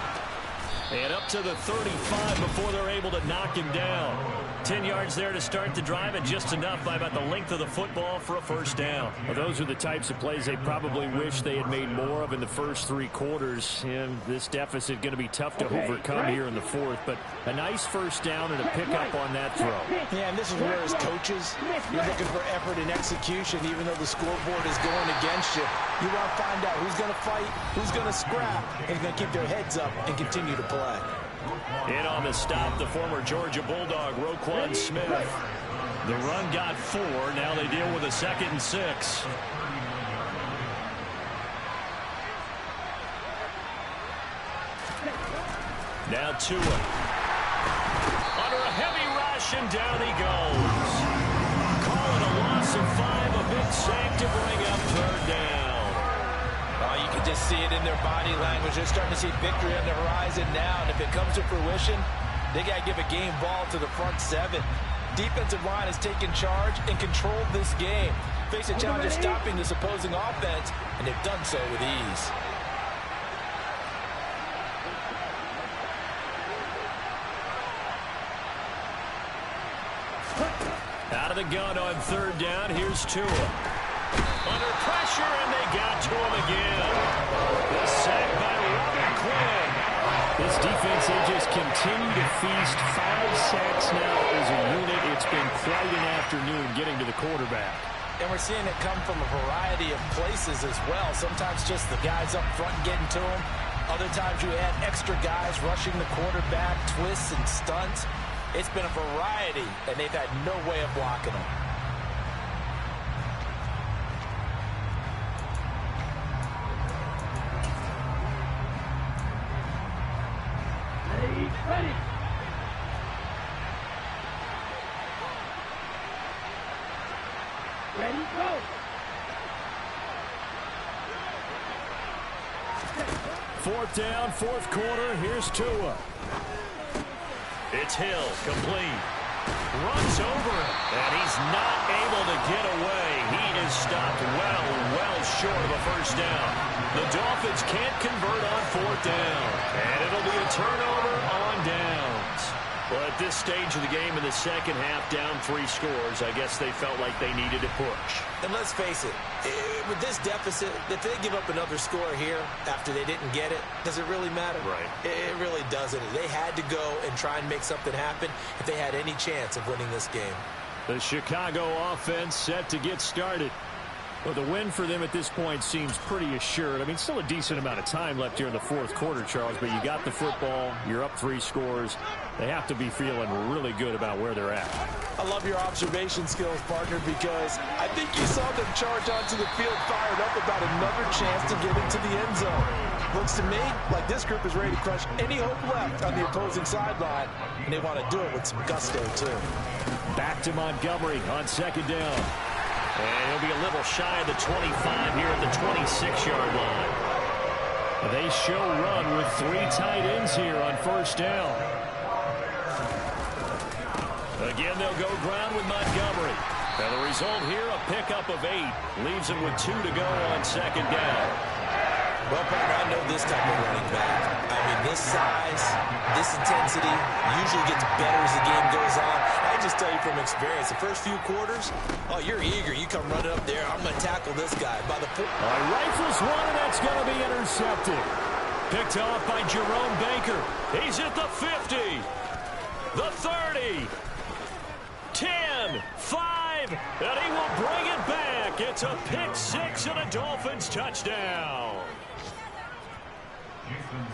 And up to the 35 before they're able to knock him down. 10 yards there to start the drive, and just enough by about the length of the football for a first down. Well, those are the types of plays they probably wish they had made more of in the first 3 quarters. And this deficit going to be tough to overcome here in the fourth. But a nice first down and a pickup on that throw. Yeah, and this is where as coaches, you're looking for effort and execution, even though the scoreboard is going against you. You want to find out who's going to fight, who's going to scrap, and who's going to keep their heads up and continue to play. In on the stop, the former Georgia Bulldog, Roquan Smith. The run got 4. Now they deal with a 2nd and 6. Now Tua. Under a heavy rush, and down he goes. Call it a loss of 5, a big sack to bring up 3rd down. You can just see it in their body language. They're starting to see victory on the horizon now, and if it comes to fruition, they got to give a game ball to the front 7. Defensive line has taken charge and controlled this game. Face a challenge of stopping this opposing offense, and they've done so with ease. Out of the gun on 3rd down, here's Tua. Under pressure, and they got to him again. The sack by Robert Quinn. This defense, they just continue to feast. 5 sacks now as a unit. It's been quite an afternoon getting to the quarterback. And we're seeing it come from a variety of places as well. Sometimes just the guys up front getting to him. Other times you add extra guys rushing the quarterback, twists and stunts. It's been a variety, and they've had no way of blocking them. Ready. Ready, go. Fourth down, fourth quarter. Here's Tua. It's Hill, complete. Runs over it, and he's not able to get away. He is stopped well short of a first down. The Dolphins can't convert on fourth down, and it'll be a turnover on downs. Well, at this stage of the game in the second half, down 3 scores, I guess they felt like they needed to push. And let's face it, with this deficit, if they give up another score here after they didn't get it, does it really matter? Right. It really doesn't. They had to go and try and make something happen if they had any chance of winning this game. The Chicago offense set to get started. Well, the win for them at this point seems pretty assured. I mean, still a decent amount of time left here in the fourth quarter, Charles, but you got the football, you're up 3 scores. They have to be feeling really good about where they're at. I love your observation skills, partner, because I think you saw them charge onto the field fired up about another chance to get into the end zone. Looks to me like this group is ready to crush any hope left on the opposing sideline, and they want to do it with some gusto, too. Back to Montgomery on second down. And he'll be a little shy of the 25 here at the 26-yard line. They show run with 3 tight ends here on first down. Again, they'll go ground with Montgomery. And the result here, a pickup of 8. Leaves them with 2 to go on second down. Well, partner, I know this type of running back. I mean, this size, this intensity usually gets better as the game goes on. I just tell you from experience, the first few quarters, oh, you're eager. You come running up there. I'm going to tackle this guy. By the rifles one, and that's going to be intercepted. Picked off by Jerome Baker. He's at the 50, the 30, 10, 5, and he will bring it back. It's a pick 6 and a Dolphins touchdown.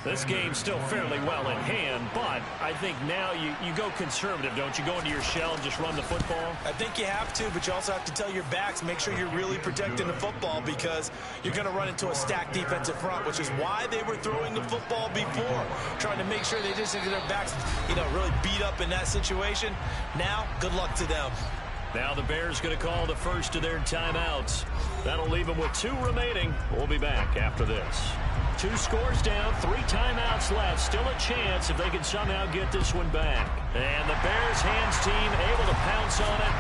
This game's still fairly well in hand, but I think now you go conservative, don't you? Go into your shell and just run the football? I think you have to, but you also have to tell your backs, make sure you're really protecting the football because you're going to run into a stacked defensive front, which is why they were throwing the football before, trying to make sure they just get their backs, really beat up in that situation. Now, good luck to them. Now the Bears going to call the first of their timeouts. That'll leave them with 2 remaining. We'll be back after this. 2 scores down, 3 timeouts left. Still a chance if they can somehow get this one back. And the Bears hands team able to pounce on it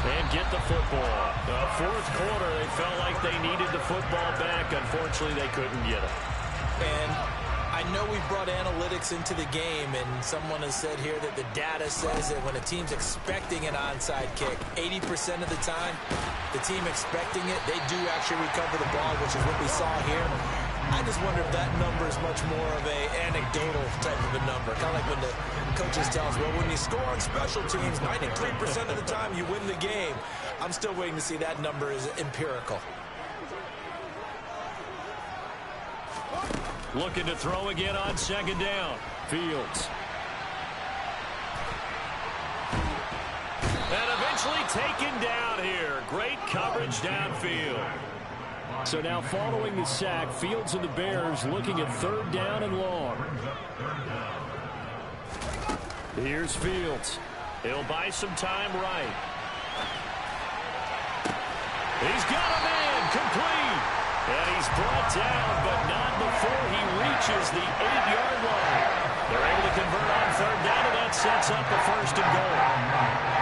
and get the football. The fourth quarter, they felt like they needed the football back. Unfortunately, they couldn't get it. And I know we brought analytics into the game, and someone has said here that the data says that when a team's expecting an onside kick, 80% of the time, the team expecting it, they do actually recover the ball, which is what we saw here. I just wonder if that number is much more of a anecdotal type of a number. Kind of like when the coaches tell us, well, when you score on special teams, 93% of the time you win the game. I'm still waiting to see that number is empirical. Looking to throw again on second down. Fields. And eventually taken down here. Great coverage downfield. So now following the sack, Fields and the Bears looking at third down and long. Here's Fields. He'll buy some time right. He's got a man complete. And he's brought down, but not before he reaches the 8-yard line. They're able to convert on third down, and that sets up a first and goal.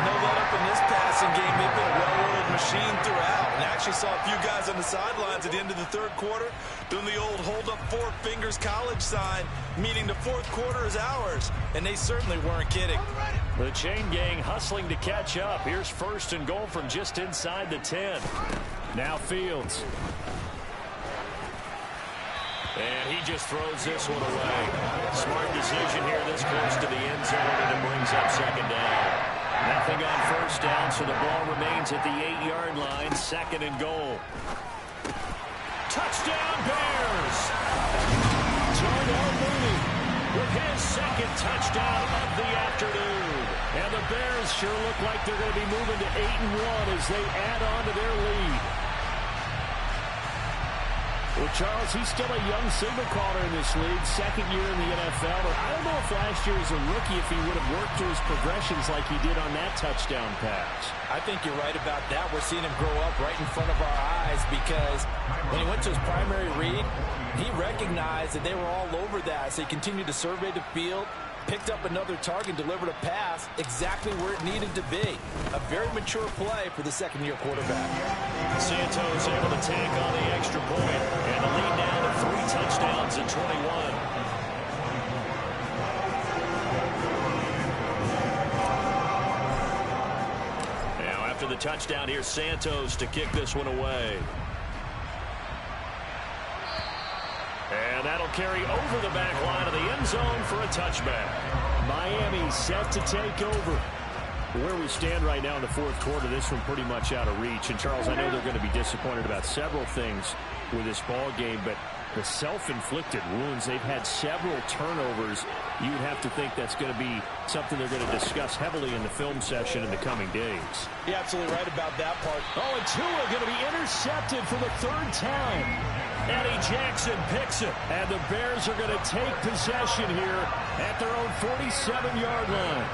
No let up in this passing game. They've been a well-oiled machine throughout. And actually saw a few guys on the sidelines at the end of the third quarter doing the old hold up 4 fingers college sign, meaning the fourth quarter is ours. And they certainly weren't kidding. The chain gang hustling to catch up. Here's first and goal from just inside the 10. Now Fields. And he just throws this one away. Smart decision here this close to the end zone, and it brings up second down. Nothing on first down, so the ball remains at the 8-yard line. Second and goal. Touchdown Bears! Darnell Mooney with his second touchdown of the afternoon. And the Bears sure look like they're going to be moving to 8-1 as they add on to their lead. Well, Charles, he's still a young signal caller in this league, second year in the NFL. But I don't know if last year as a rookie, if he would have worked through his progressions like he did on that touchdown pass. I think you're right about that. We're seeing him grow up right in front of our eyes because when he went to his primary read, he recognized that they were all over that. So he continued to survey the field, picked up another target, delivered a pass exactly where it needed to be. A very mature play for the second-year quarterback. Santos able to take on the extra point, and the lead now to 3 touchdowns at 21. Now after the touchdown, here's Santos to kick this one away. And that'll carry over the back line of the end zone for a touchback. Miami set to take over. Where we stand right now in the fourth quarter, this one pretty much out of reach. And, Charles, I know they're going to be disappointed about several things with this ball game, but the self-inflicted wounds, they've had several turnovers. You would have to think that's going to be something they're going to discuss heavily in the film session in the coming days. You're absolutely right about that part. Oh, and Tua going to be intercepted for the 3rd time. Eddie Jackson picks it, and the Bears are going to take possession here at their own 47-yard line.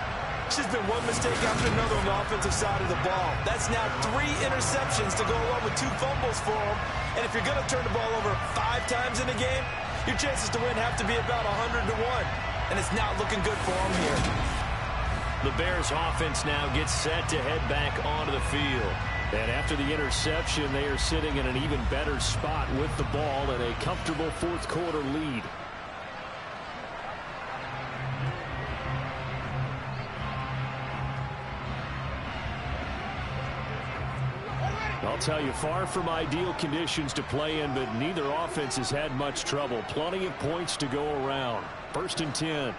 It's just been one mistake after another on the offensive side of the ball. That's now 3 interceptions to go along with 2 fumbles for him. And if you're going to turn the ball over 5 times in a game, your chances to win have to be about 100 to 1. And it's not looking good for him here. The Bears offense now gets set to head back onto the field. And after the interception, they are sitting in an even better spot with the ball and a comfortable fourth quarter lead. I'll tell you, far from ideal conditions to play in, but neither offense has had much trouble. Plenty of points to go around. 1st and 10.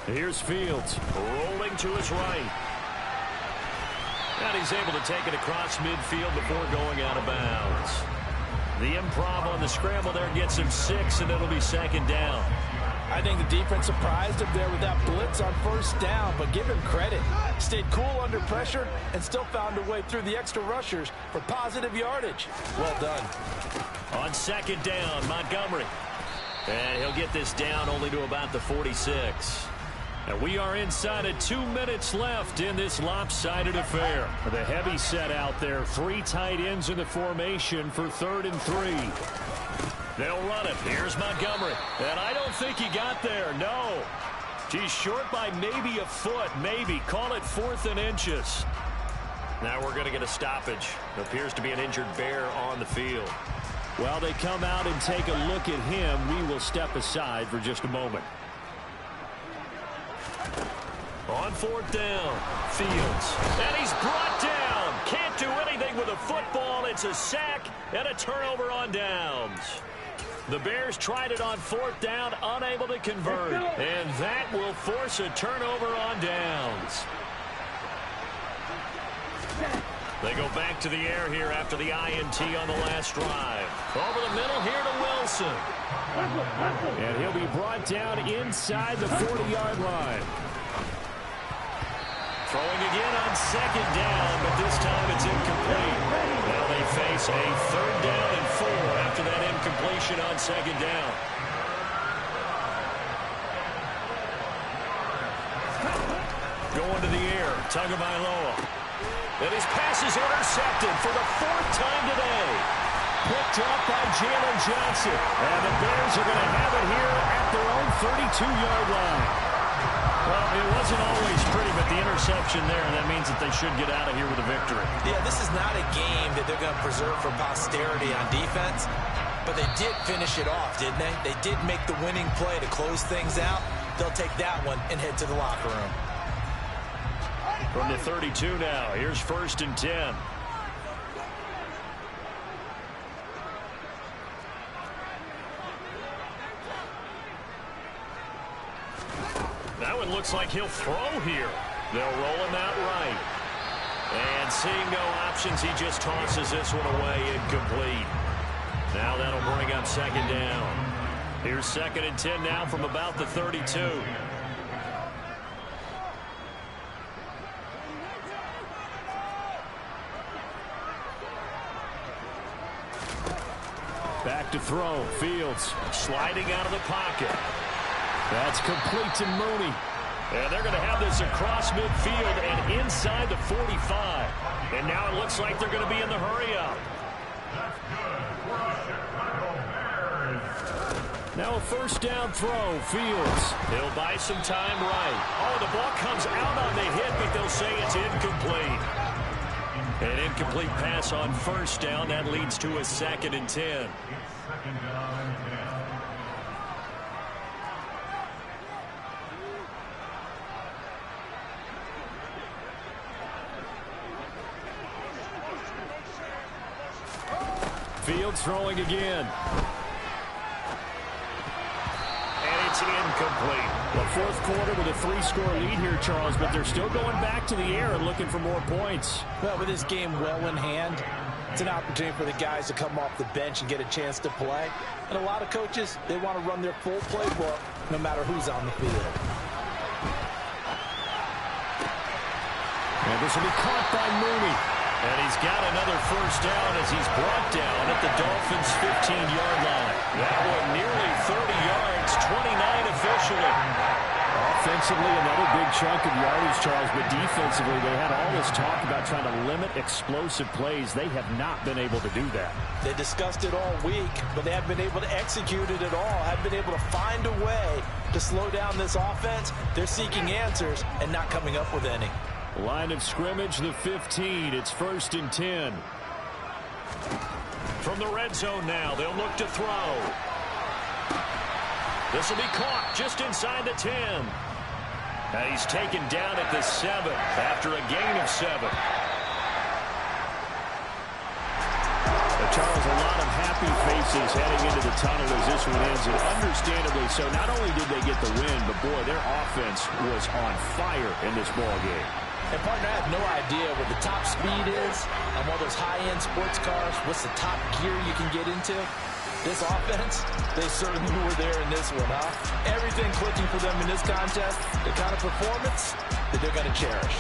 Here's Fields, rolling to his right. And he's able to take it across midfield before going out of bounds. The improv on the scramble there gets him 6, and it'll be 2nd down. I think the defense surprised him there with that blitz on 1st down, but give him credit. Stayed cool under pressure and still found a way through the extra rushers for positive yardage. Well done. On 2nd down, Montgomery. And he'll get this down only to about the 46. And we are inside of 2 minutes left in this lopsided affair. The heavy set out there. 3 tight ends in the formation for 3rd and 3. They'll run it. Here's Montgomery. And I don't think he got there. No. He's short by maybe a foot. Maybe. Call it 4th and inches. Now we're going to get a stoppage. Appears to be an injured Bear on the field. While they come out and take a look at him, we will step aside for just a moment. On 4th down, Fields. And he's brought down. Can't do anything with a football. It's a sack and a turnover on downs. The Bears tried it on 4th down, unable to convert. And that will force a turnover on downs. They go back to the air here after the INT on the last drive. Over the middle here to Wilson. And he'll be brought down inside the 40-yard line. Throwing again on 2nd down, but this time it's incomplete. Now they face a 3rd down and 4 after that incompletion on 2nd down. Going to the air, Tagovailoa. And his pass is intercepted for the 4th time today. Picked up by Jalen Johnson. And the Bears are going to have it here at their own 32-yard line. Well, it wasn't always pretty, but the interception there, that means that they should get out of here with a victory. Yeah, this is not a game that they're going to preserve for posterity on defense, but they did finish it off, didn't they? They did make the winning play to close things out. They'll take that one and head to the locker room. From the 32 now, here's 1st and 10. That one looks like he'll throw here. They'll roll him out right. And seeing no options, he just tosses this one away, incomplete. Now that'll bring up second down. Here's 2nd and 10 now from about the 32. Back to throw. Fields sliding out of the pocket. That's complete to Mooney. And they're going to have this across midfield and inside the 45. And now it looks like they're going to be in the hurry-up. Now a first down throw. Fields. He'll buy some time right. Oh, the ball comes out on the hit, but they'll say it's incomplete. An incomplete pass on first down. That leads to a 2nd and 10. Fields throwing again. And it's incomplete. The 4th quarter with a 3-score lead here, Charles, but they're still going back to the air and looking for more points. Well, with this game well in hand, it's an opportunity for the guys to come off the bench and get a chance to play. And a lot of coaches, they want to run their full playbook no matter who's on the field. And this will be caught by Mooney. And he's got another first down as he's brought down at the Dolphins' 15-yard line. That one nearly 30 yards, 29 officially. Offensively, another big chunk of yardage, Charles, but defensively, they had all this talk about trying to limit explosive plays. They have not been able to do that. They discussed it all week, but they haven't been able to execute it at all, haven't been able to find a way to slow down this offense. They're seeking answers and not coming up with any. Line of scrimmage, the 15. It's 1st and 10. From the red zone now, they'll look to throw. This will be caught just inside the 10. And he's taken down at the 7 after a gain of 7. Charles, a lot of happy faces heading into the tunnel as this one ends, and understandably so. Not only did they get the win, but boy, their offense was on fire in this ball game. And partner, I have no idea what the top speed is on one of those high-end sports cars. What's the top gear you can get into? This offense, they certainly were there in this one, huh? Everything clicking for them in this contest, the kind of performance that they're going to cherish.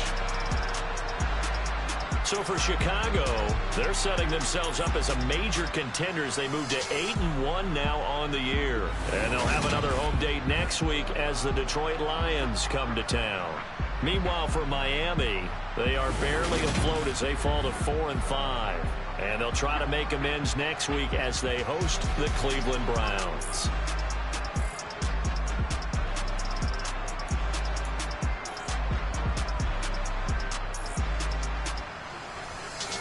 So for Chicago, they're setting themselves up as a major contender as they move to 8-1 now on the year. And they'll have another home date next week as the Detroit Lions come to town. Meanwhile, for Miami, they are barely afloat as they fall to 4-5. And they'll try to make amends next week as they host the Cleveland Browns.